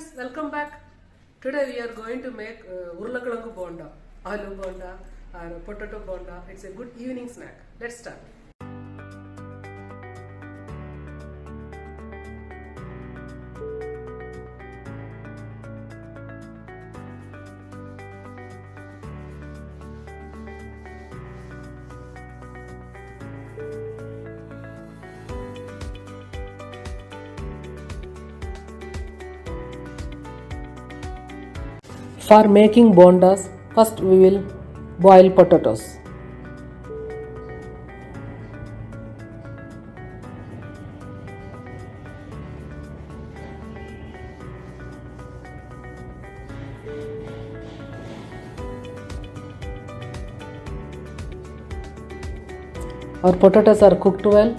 friends, welcome back. Today we are going to make Urlakalangu Bonda, Aloo Bonda and Potato Bonda. It's a good evening snack. Let's start. For making bondas, first we will boil potatoes. Our potatoes are cooked well.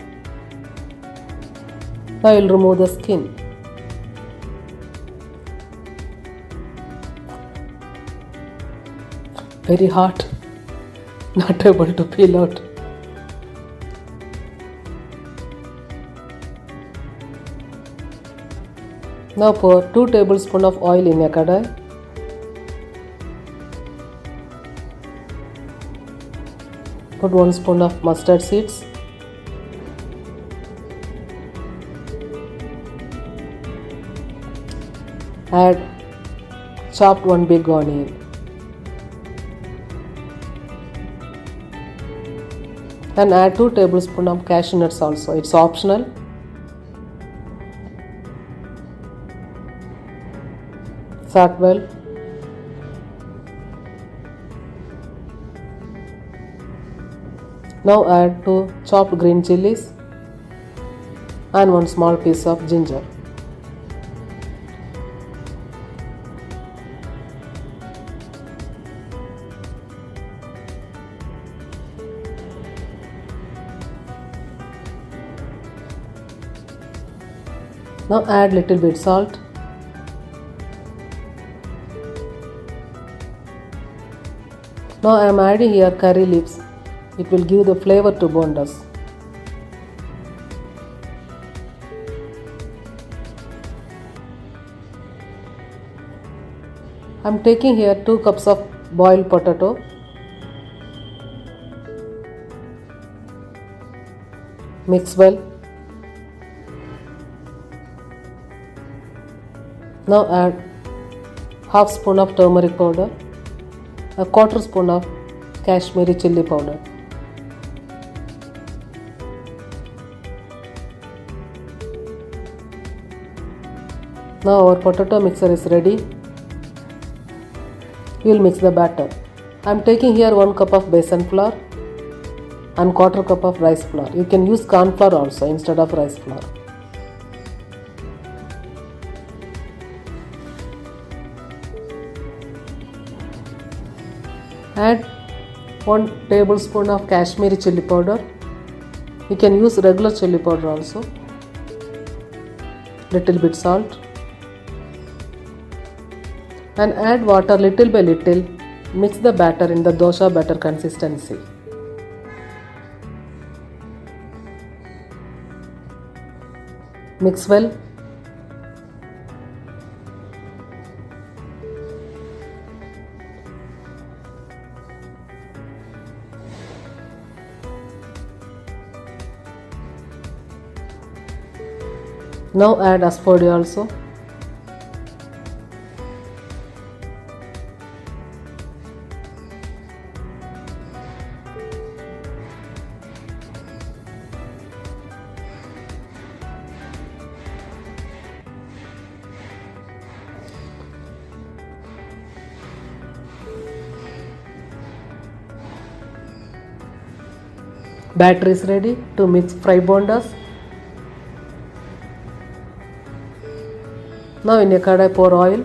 Now I will remove the skin. Very hot, not able to peel out. Now pour 2 tablespoons of oil in a kadai. Put 1 spoon of mustard seeds. Add chopped 1 big onion. And add 2 tablespoons of cashew nuts also. It's optional. Salt well. Now add 2 chopped green chilies and 1 small piece of ginger. Now add little bit salt. Now I am adding here curry leaves. It will give the flavor to bondas. I am taking here 2 cups of boiled potato. Mix well. Now add half spoon of turmeric powder, a quarter spoon of Kashmiri chili powder. Now our potato mixer is ready. We will mix the batter. I am taking here 1 cup of besan flour and quarter cup of rice flour. You can use cornflour also instead of rice flour. Add 1 tablespoon of Kashmiri chili powder. You can use regular chili powder also. Little bit salt. And add water little by little. Mix the batter in the dosa batter consistency. Mix well. Now add Asafetida also. Batter is ready to mix fry bondas. Now in a kadai pour oil.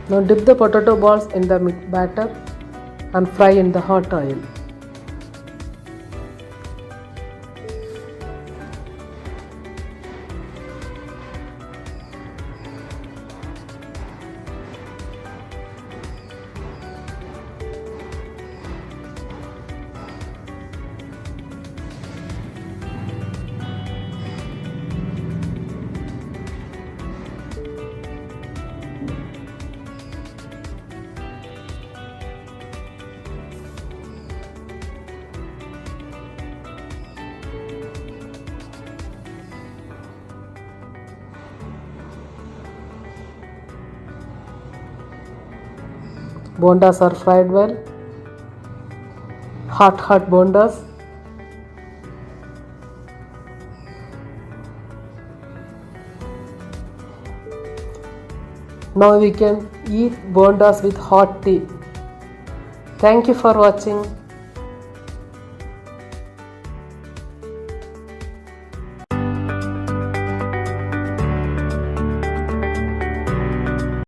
Now dip the potato balls in the batter and fry in the hot oil. Bondas are fried well. Hot bondas. Now we can eat bondas with hot tea. Thank you for watching.